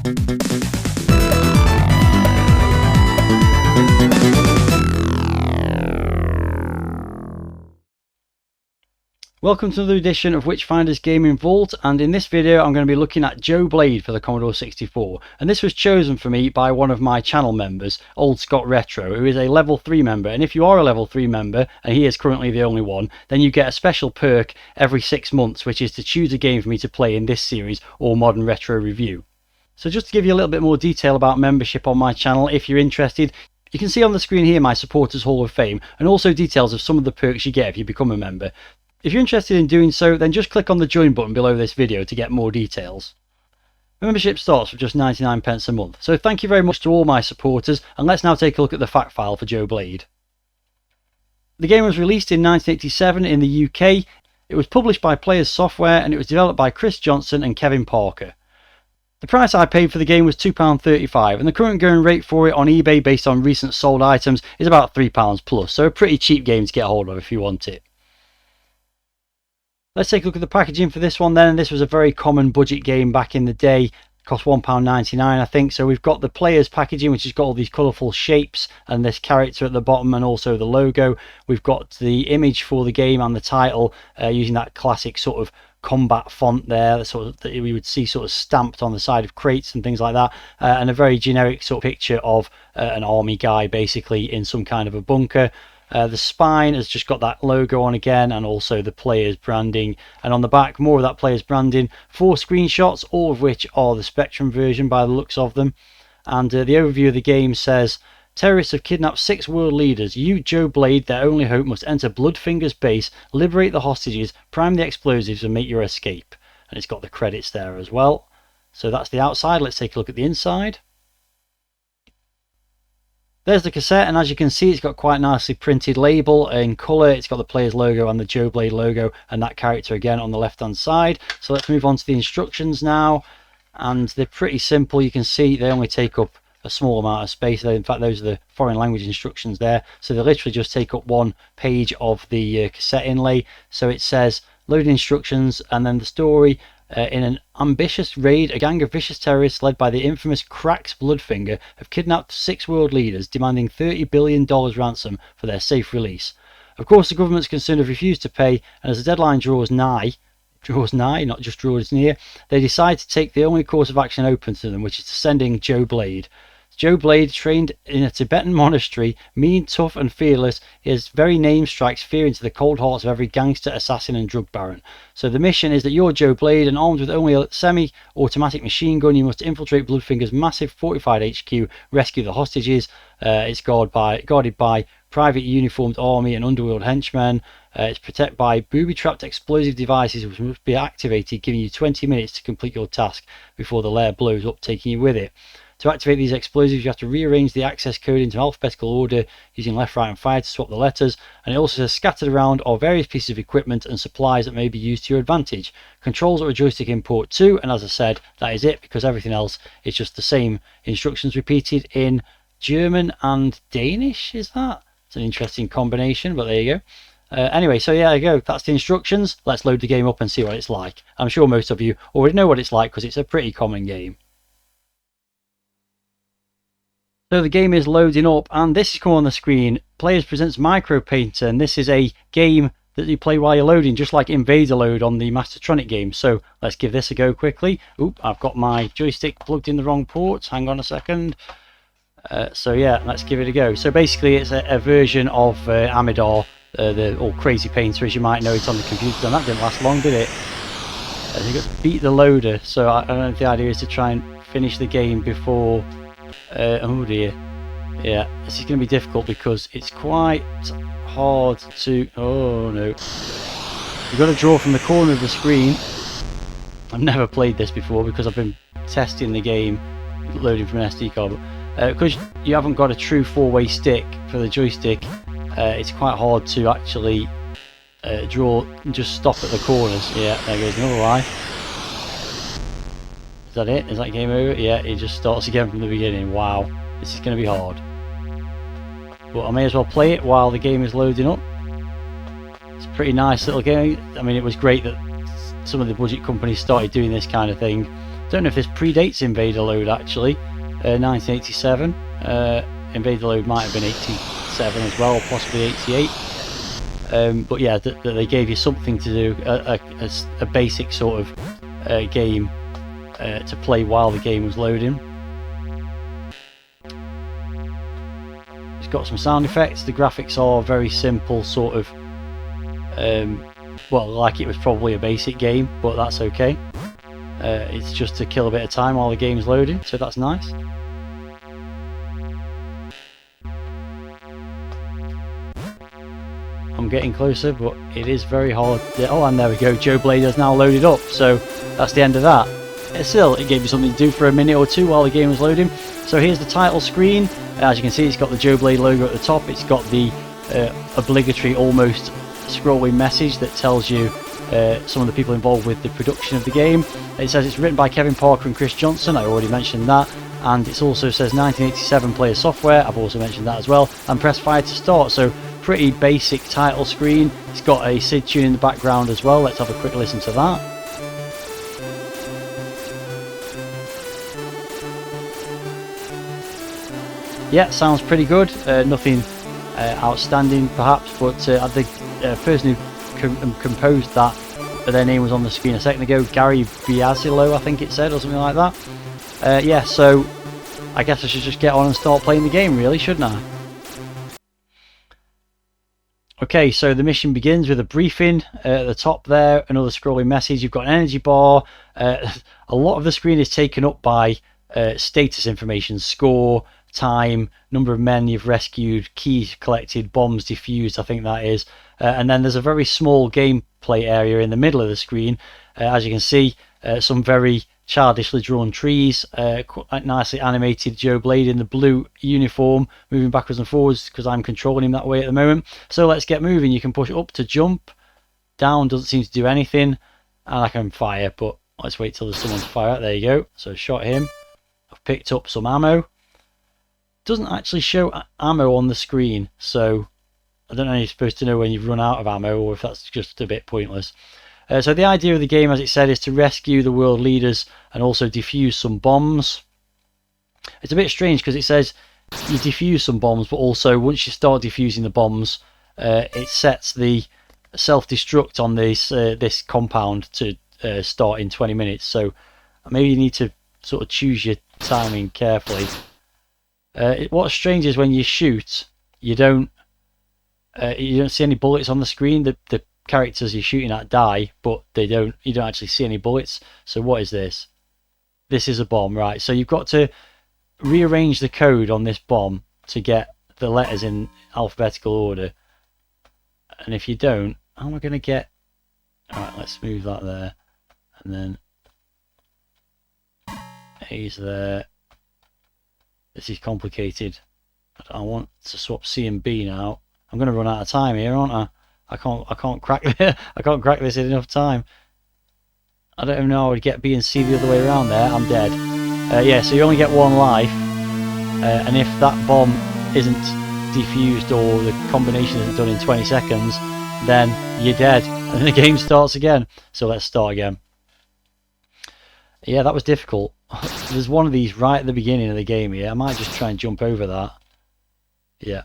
Welcome to another edition of Witchfinder's Gaming Vault, and in this video I'm going to be looking at Joe Blade for the Commodore 64, and this was chosen for me by one of my channel members, Old Scott Retro, who is a level 3 member. And if you are a level 3 member, and he is currently the only one, then you get a special perk every 6 months, which is to choose a game for me to play in this series or Modern Retro Review. So just to give you a little bit more detail about membership on my channel, if you're interested, you can see on the screen here my Supporters Hall of Fame, and also details of some of the perks you get if you become a member. If you're interested in doing so, then just click on the join button below this video to get more details. Membership starts for just 99p a month, so thank you very much to all my supporters, and let's now take a look at the fact file for Joe Blade. The game was released in 1987 in the UK, it was published by Players Software, and it was developed by Chris Johnson and Kevin Parker. The price I paid for the game was £2.35, and the current going rate for it on eBay based on recent sold items is about £3 plus, so a pretty cheap game to get hold of if you want it. Let's take a look at the packaging for this one then. This was a very common budget game back in the day. It cost £1.99 I think. So we've got the player's packaging, which has got all these colourful shapes and this character at the bottom and also the logo. We've got the image for the game and the title using that classic sort of combat font there, that we would see sort of stamped on the side of crates and things like that, and a very generic sort of picture of an army guy basically in some kind of a bunker. The spine has just got that logo on again, and also the player's branding, and on the back more of that player's branding. 4 screenshots, all of which are the Spectrum version by the looks of them. And the overview of the game says, terrorists have kidnapped 6 world leaders. You, Joe Blade, their only hope, must enter Bloodfinger's base, liberate the hostages, prime the explosives and make your escape. And it's got the credits there as well. So that's the outside. Let's take a look at the inside. There's the cassette, and as you can see, it's got quite a nicely printed label in colour. It's got the player's logo and the Joe Blade logo and that character again on the left hand side. So let's move on to the instructions now, and they're pretty simple. You can see they only take up a small amount of space. In fact, those are the foreign language instructions there, so they literally just take up 1 page of the cassette inlay. So it says loading instructions, and then the story. In an ambitious raid, a gang of vicious terrorists led by the infamous Cracks Bloodfinger have kidnapped 6 world leaders, demanding $30 billion ransom for their safe release. Of course, the government's concerned have refused to pay, and as the deadline draws nigh, not just draws near, they decide to take the only course of action open to them, which is to send in Joe Blade. Joe Blade, trained in a Tibetan monastery, mean, tough and fearless, his very name strikes fear into the cold hearts of every gangster, assassin and drug baron. So the mission is that you're Joe Blade, and armed with only a semi-automatic machine gun, you must infiltrate Bloodfinger's massive fortified HQ, rescue the hostages. It's guarded by private uniformed army and underworld henchmen. It's protected by booby-trapped explosive devices which must be activated, giving you 20 minutes to complete your task before the lair blows up, taking you with it. To activate these explosives, you have to rearrange the access code into alphabetical order using left, right and fire to swap the letters, and it also says scattered around are various pieces of equipment and supplies that may be used to your advantage. Controls are a joystick input too, and as I said, that is it, because everything else is just the same instructions repeated in German and Danish. Is that? It's an interesting combination, but there you go. Anyway, so yeah, there you go. That's the instructions. Let's load the game up and see what it's like. I'm sure most of you already know what it's like because it's a pretty common game. So the game is loading up, and this is come on the screen. Players presents Micro Painter, and this is a game that you play while you're loading, just like Invader Load on the Mastertronic game. So let's give this a go quickly. Oop, I've got my joystick plugged in the wrong port. Hang on a second. So yeah, let's give it a go. So basically it's a version of Amidar, the old crazy painter as you might know it on the computer, and that didn't last long, did it? I think it's beat the loader, so I don't know if the idea is to try and finish the game before... oh dear, yeah, this is going to be difficult because it's quite hard to... oh no, you've got to draw from the corner of the screen. I've never played this before because I've been testing the game loading from an SD card, but because you haven't got a true 4-way stick for the joystick, it's quite hard to actually draw and just stop at the corners. Yeah, there goes another life. Is that it? Is that game over? Yeah, it just starts again from the beginning. Wow, this is going to be hard. But I may as well play it while the game is loading up. It's a pretty nice little game. I mean, it was great that some of the budget companies started doing this kind of thing. Don't know if this predates Invader Load actually. 1987. Invader Load might have been 87 as well, or possibly 88. But yeah, they gave you something to do, a basic sort of game to play while the game was loading. It's got some sound effects. The graphics are very simple, sort of, well, like it was probably a basic game, but that's okay. It's just to kill a bit of time while the game's loading, so that's nice. I'm getting closer, but it is very hard. Oh, and there we go. Joe Blade has now loaded up, so that's the end of that. Still, it gave me something to do for a minute or two while the game was loading. So here's the title screen. As you can see, it's got the Joe Blade logo at the top. It's got the obligatory, almost scrolling message that tells you some of the people involved with the production of the game. It says it's written by Kevin Parker and Chris Johnson. I already mentioned that. And it also says 1987 player software. I've also mentioned that as well. And press fire to start. So pretty basic title screen. It's got a SID tune in the background as well. Let's have a quick listen to that. Yeah, sounds pretty good. Nothing outstanding perhaps, but the person who composed that, their name was on the screen a second ago, Gary Biasilo I think it said, or something like that. Yeah, so I guess I should just get on and start playing the game really, shouldn't I? Okay, so the mission begins with a briefing at the top there, another scrolling message. You've got an energy bar. A lot of the screen is taken up by status information, score, time, number of men you've rescued, keys collected, bombs defused, I think that is. And then there's a very small gameplay area in the middle of the screen. As you can see, some very childishly drawn trees, quite nicely animated Joe Blade in the blue uniform moving backwards and forwards because I'm controlling him that way at the moment. So let's get moving. You can push up to jump, down doesn't seem to do anything, and I can fire, but let's wait till there's someone to fire at. There you go. So shot him. I've picked up some ammo. Doesn't actually show ammo on the screen, so I don't know if you're supposed to know when you've run out of ammo or if that's just a bit pointless. So the idea of the game, as it said, is to rescue the world leaders and also defuse some bombs. It's a bit strange because it says you defuse some bombs, but also once you start defusing the bombs, it sets the self-destruct on this compound to start in 20 minutes. So maybe you need to sort of choose your timing carefully. What's strange is when you shoot, you don't see any bullets on the screen. The characters you're shooting at die, but you don't actually see any bullets. So what is this? This is a bomb, right? So you've got to rearrange the code on this bomb to get the letters in alphabetical order. And if you don't, how am I going to get... Alright, let's move that there. And then A's there. This is complicated. I want to swap C and B now. I'm going to run out of time here, aren't I? I can't crack this. I can't crack this in enough time. I don't even know how I would get B and C the other way around there. I'm dead. Yeah, so you only get one life, and if that bomb isn't defused or the combination isn't done in 20 seconds, then you're dead, and the game starts again. So let's start again. Yeah, that was difficult. There's one of these right at the beginning of the game here. I might just try and jump over that. Yeah.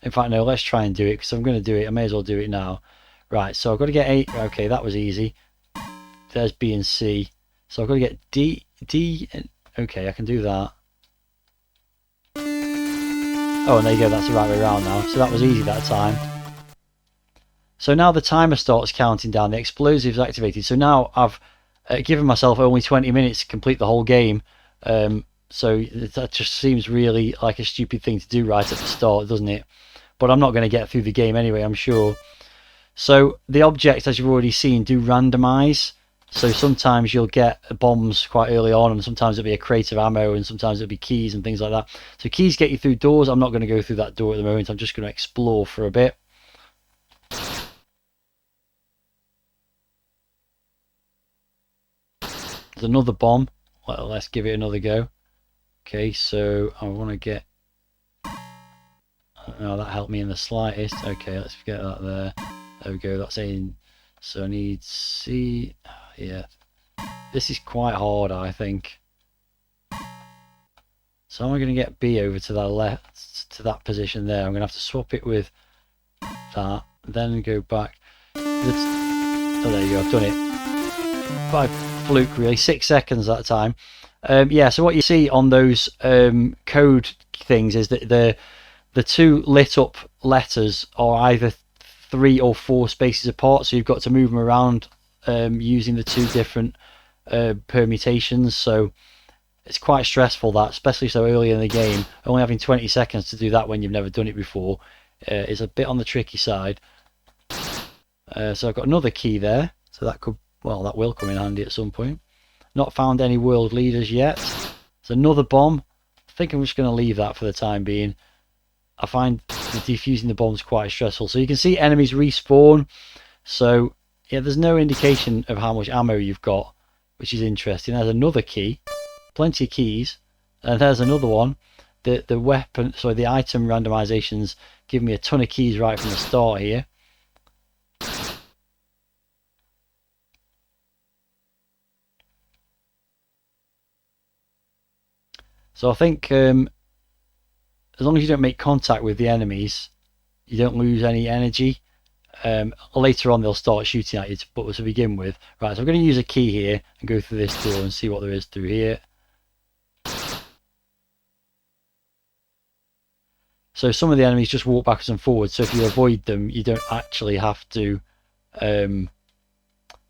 In fact, no, let's try and do it, because I'm going to do it. I may as well do it now. Right, so I've got to get 8. Okay, that was easy. There's B and C. So I've got to get D, and okay, I can do that. Oh, and there you go, that's the right way around now. So that was easy that time. So now the timer starts counting down. The explosive's activated. So now I've given myself only 20 minutes to complete the whole game. So that just seems really like a stupid thing to do right at the start, doesn't it? But I'm not going to get through the game anyway, I'm sure. So the objects, as you've already seen, do randomize. So sometimes you'll get bombs quite early on, and sometimes it'll be a crate of ammo, and sometimes it'll be keys and things like that. So keys get you through doors. I'm not going to go through that door at the moment. I'm just going to explore for a bit. There's another bomb. Well, let's give it another go. Okay, so I want to get... Oh, that helped me in the slightest. Okay, let's forget that there. There we go, that's in. So I need C. Yeah. This is quite hard, I think. So I'm going to get B over to that left, to that position there. I'm going to have to swap it with that, then go back. Oh, there you go, I've done it. By fluke, really. 6 seconds that time. Yeah, so what you see on those code things is that the two lit up letters are either 3 or 4 spaces apart, so you've got to move them around using the 2 different permutations. So it's quite stressful, that, especially so early in the game. Only having 20 seconds to do that when you've never done it before is a bit on the tricky side. So I've got another key there, so that could, well, that will come in handy at some point. Not found any world leaders yet. There's another bomb. I think I'm just going to leave that for the time being. I find defusing the bombs quite stressful. So you can see enemies respawn. So yeah, there's no indication of how much ammo you've got, which is interesting. There's another key. Plenty of keys. And there's another one. The weapon, sorry, the item randomizations give me a ton of keys right from the start here. So I think as long as you don't make contact with the enemies, you don't lose any energy. Later on they'll start shooting at you, but to begin with. Right, so I'm going to use a key here and go through this door and see what there is through here. So some of the enemies just walk backwards and forwards, so if you avoid them, you don't actually have to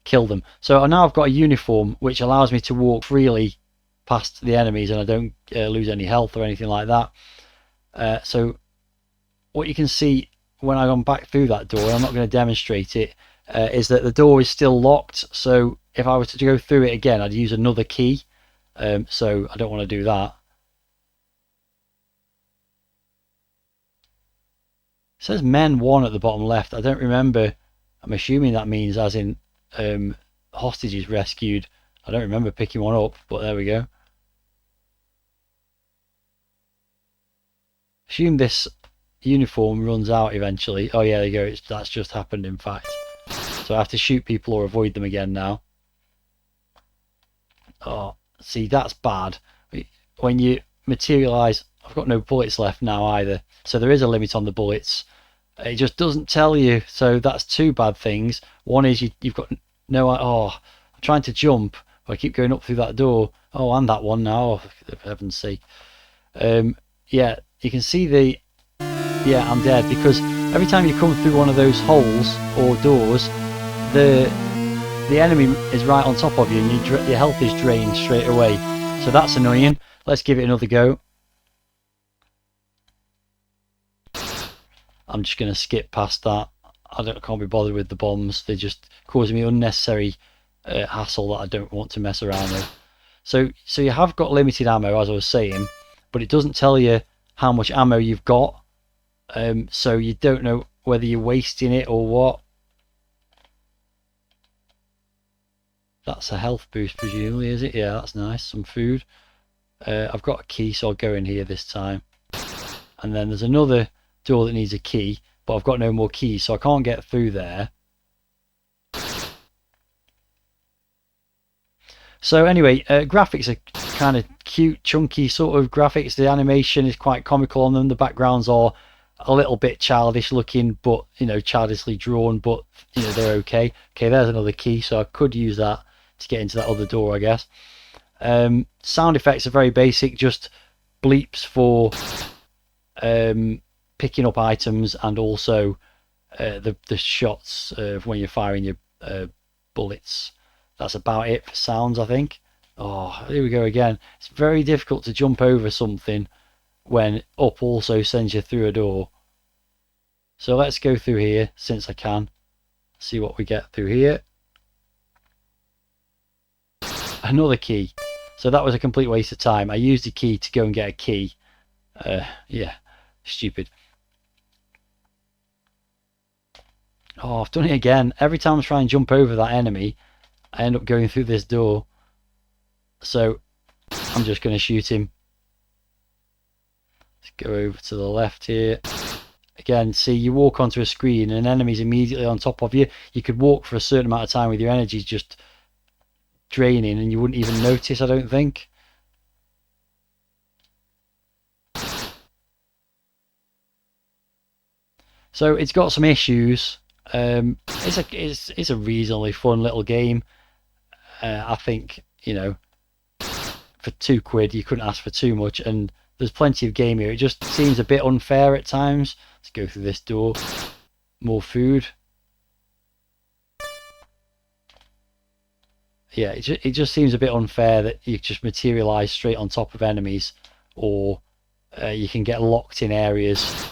kill them. So now I've got a uniform which allows me to walk freely past the enemies and I don't lose any health or anything like that. So what you can see when I come back through that door, I'm not going to demonstrate it, is that the door is still locked. So if I were to go through it again, I'd use another key. So I don't want to do that. It says men 1 at the bottom left. I don't remember. I'm assuming that means as in hostages rescued. I don't remember picking one up, but there we go. Assume this uniform runs out eventually. Oh yeah, there you go. That's just happened, in fact. So I have to shoot people or avoid them again now. Oh, see, that's bad. When you materialize, I've got no bullets left now either. So there is a limit on the bullets. It just doesn't tell you. So that's 2 bad things. One is you've got no... Oh, I'm trying to jump. I keep going up through that door. Oh, and that one now. Oh, for heaven's sake. Yeah, you can see the... Yeah, I'm dead, because every time you come through one of those holes or doors, the enemy is right on top of you and your health is drained straight away. So that's annoying. Let's give it another go. I'm just going to skip past that. I can't be bothered with the bombs. They're just causing me unnecessary hassle that I don't want to mess around with. So you have got limited ammo, as I was saying, but it doesn't tell you how much ammo you've got. So you don't know whether you're wasting it or what. That's a health boost, presumably, is it? Yeah, that's nice. Some food. I've got a key, so I'll go in here this time. And then there's another door that needs a key, but I've got no more keys, so I can't get through there. So anyway, graphics are kind of cute, chunky sort of graphics. The animation is quite comical on them. The backgrounds are a little bit childish looking, but you know, childishly drawn, but you know, they're okay. Okay, there's another key, so I could use that to get into that other door, I guess. Sound effects are very basic, just bleeps for picking up items, and also the shots when you're firing your bullets. That's about it for sounds, I think. Oh, here we go again. It's very difficult to jump over something when up also sends you through a door. So let's go through here since I can. See what we get through here. Another key. So that was a complete waste of time. I used the key to go and get a key. Yeah, stupid. Oh, I've done it again. Every time I try and jump over that enemy, I end up going through this door. So I'm just going to shoot him. Let's go over to the left here. Again, see, you walk onto a screen and an enemy's immediately on top of you. You could walk for a certain amount of time with your energy just draining and you wouldn't even notice, I don't think. So it's got some issues. It's a reasonably fun little game. I think, you know, for £2 you couldn't ask for too much, and there's plenty of game here. It just seems a bit unfair at times. Let's go through this door. More food. Yeah, it just seems a bit unfair that you just materialize straight on top of enemies, or you can get locked in areas,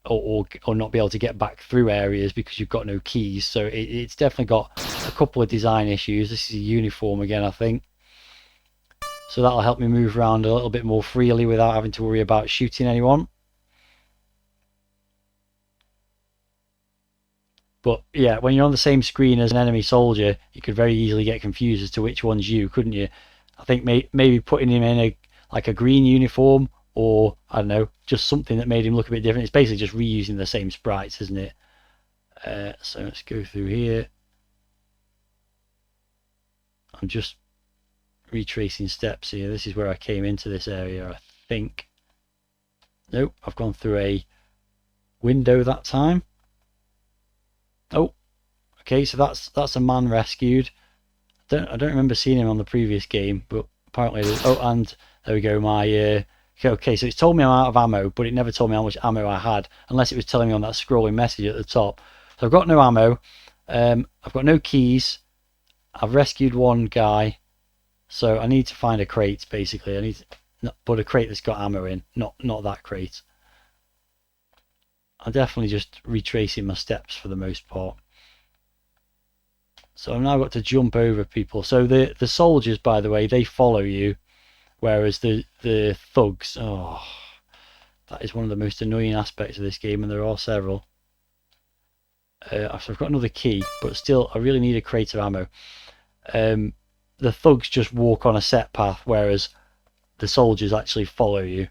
or not be able to get back through areas because you've got no keys. So it's definitely got a couple of design issues. This is a uniform again, I think. So that'll help me move around a little bit more freely without having to worry about shooting anyone. But yeah, when you're on the same screen as an enemy soldier, you could very easily get confused as to which one's you, couldn't you? I think maybe putting him in a green uniform, or I don't know, just something that made him look a bit different. It's basically just reusing the same sprites, isn't it? So let's go through here. I'm just retracing steps here. This is where I came into this area, I think. Nope, I've gone through a window that time. Oh, okay, so that's a man rescued. I don't remember seeing him on the previous game, but apparently oh, and there we go. My okay, so it's told me I'm out of ammo, but it never told me how much ammo I had, unless it was telling me on that scrolling message at the top. So I've got no ammo. I've got no keys. I've rescued one guy, so I need to find a crate. Basically, I need to, but a crate that's got ammo in, not that crate. I'm definitely just retracing my steps for the most part. So I've now got to jump over people. So the soldiers, by the way, they follow you, whereas the thugs, oh, that is one of the most annoying aspects of this game, and there are several. So I've got another key, but still, I really need a crate of ammo. The thugs just walk on a set path, whereas the soldiers actually follow you,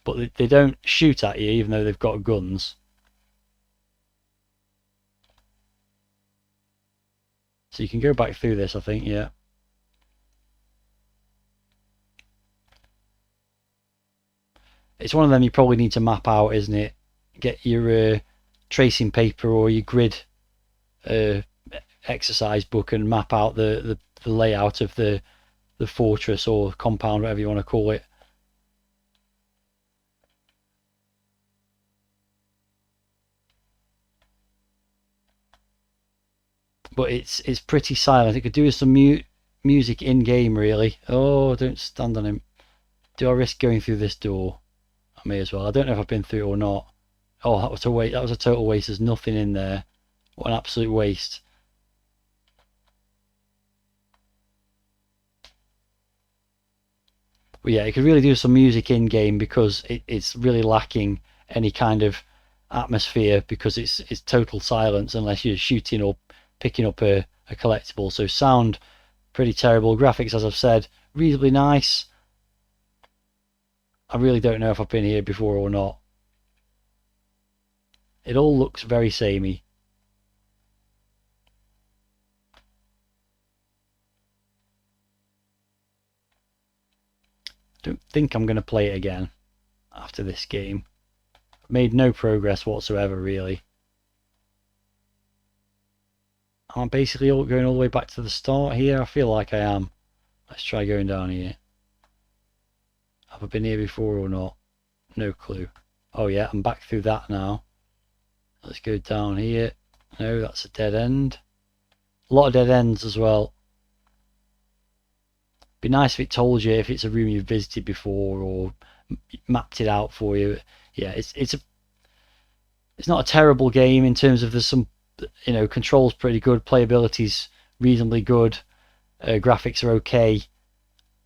but they don't shoot at you, even though they've got guns. So you can go back through this, I think, yeah. It's one of them you probably need to map out, isn't it? Get your tracing paper or your grid exercise book and map out the layout of the fortress or compound, whatever you want to call it. But it's pretty silent. It could do with some music in game, really. Oh, don't stand on him. Do I risk going through this door? I may as well. I don't know if I've been through it or not. Oh, that was a waste. That was a total waste. There's nothing in there. What an absolute waste. But yeah, it could really do some music in game, because it's really lacking any kind of atmosphere, because it's total silence unless you're shooting or picking up a collectible. So sound pretty terrible. Graphics, as I've said, reasonably nice. I really don't know if I've been here before or not. It all looks very samey. Don't think I'm going to play it again after this game. I've made no progress whatsoever, really. I'm basically going all the way back to the start here. I feel like I am. Let's try going down here. Have I been here before or not? No clue. Oh yeah, I'm back through that now. Let's go down here. No, that's a dead end. A lot of dead ends as well. Be nice if it told you if it's a room you've visited before, or mapped it out for you. Yeah, it's not a terrible game in terms of there's some, you know, controls pretty good, playability's reasonably good, graphics are okay,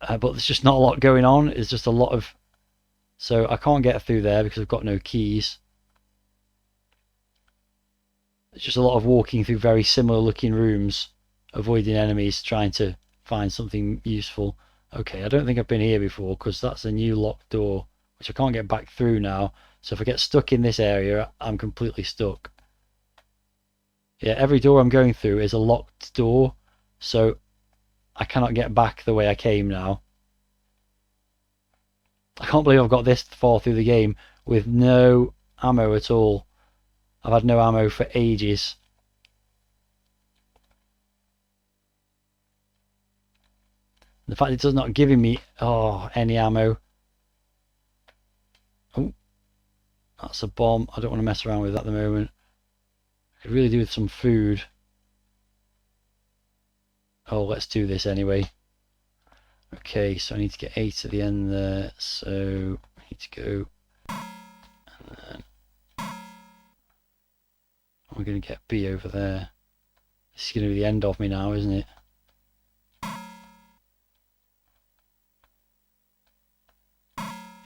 but there's just not a lot going on. It's just a lot of, so I can't get through there because I've got no keys. It's just a lot of walking through very similar looking rooms, avoiding enemies, trying to find something useful. Okay, I don't think I've been here before, because that's a new locked door, which I can't get back through now. So if I get stuck in this area, I'm completely stuck. Yeah, every door I'm going through is a locked door, so I cannot get back the way I came now. I can't believe I've got this far through the game with no ammo at all. I've had no ammo for ages. The fact it does not giving me any ammo. Oh, that's a bomb. I don't want to mess around with that at the moment. I could really do with some food. Oh, let's do this anyway. Okay, so I need to get 8 at the end there. So I need to go. And then we're going to get B over there. This is going to be the end of me now, isn't it?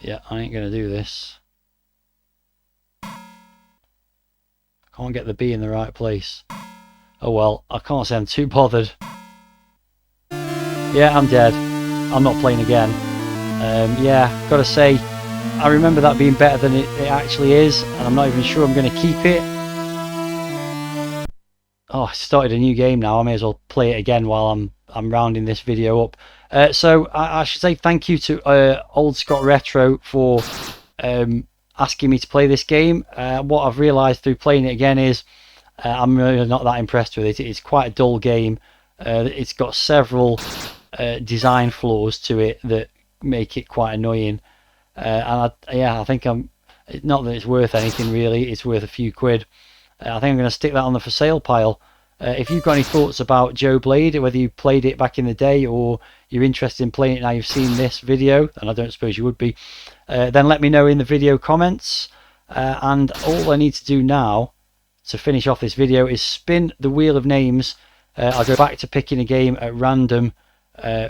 Yeah, I ain't going to do this. Can't get the B in the right place. Oh well, I can't say I'm too bothered. Yeah, I'm dead. I'm not playing again. Yeah, gotta say, I remember that being better than it actually is, and I'm not even sure I'm going to keep it. Oh, I started a new game now. I may as well play it again while I'm rounding this video up. So I should say thank you to Old Scott Retro for asking me to play this game. What I've realised through playing it again is I'm really not that impressed with it. It's quite a dull game. It's got several design flaws to it that make it quite annoying. And I think not that it's worth anything really. It's worth a few quid. I think I'm going to stick that on the for sale pile. If you've got any thoughts about Joe Blade, whether you played it back in the day or you're interested in playing it now you've seen this video, and I don't suppose you would be, then let me know in the video comments. And all I need to do now to finish off this video is spin the wheel of names. I'll go back to picking a game at random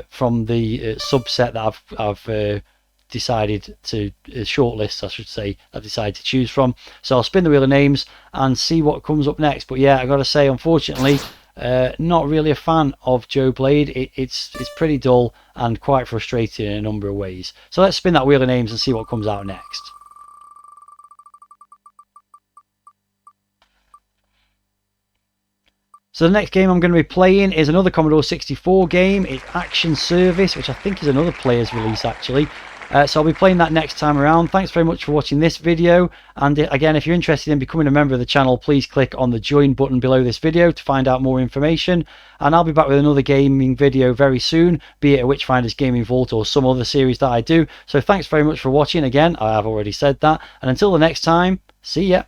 from the subset that I've decided to shortlist, I should say, I've decided to choose from. So I'll spin the wheel of names and see what comes up next. But yeah, I gotta say, unfortunately, not really a fan of Joe Blade. It's pretty dull and quite frustrating in a number of ways. So let's spin that wheel of names and see what comes out next. So the next game I'm going to be playing is another Commodore 64 game. It's Action Service, which I think is another player's release actually. So I'll be playing that next time around. Thanks very much for watching this video. And again, if you're interested in becoming a member of the channel, please click on the join button below this video to find out more information. And I'll be back with another gaming video very soon, be it a Witchfinder's Gaming Vault or some other series that I do. So thanks very much for watching. Again, I have already said that. And until the next time, see ya.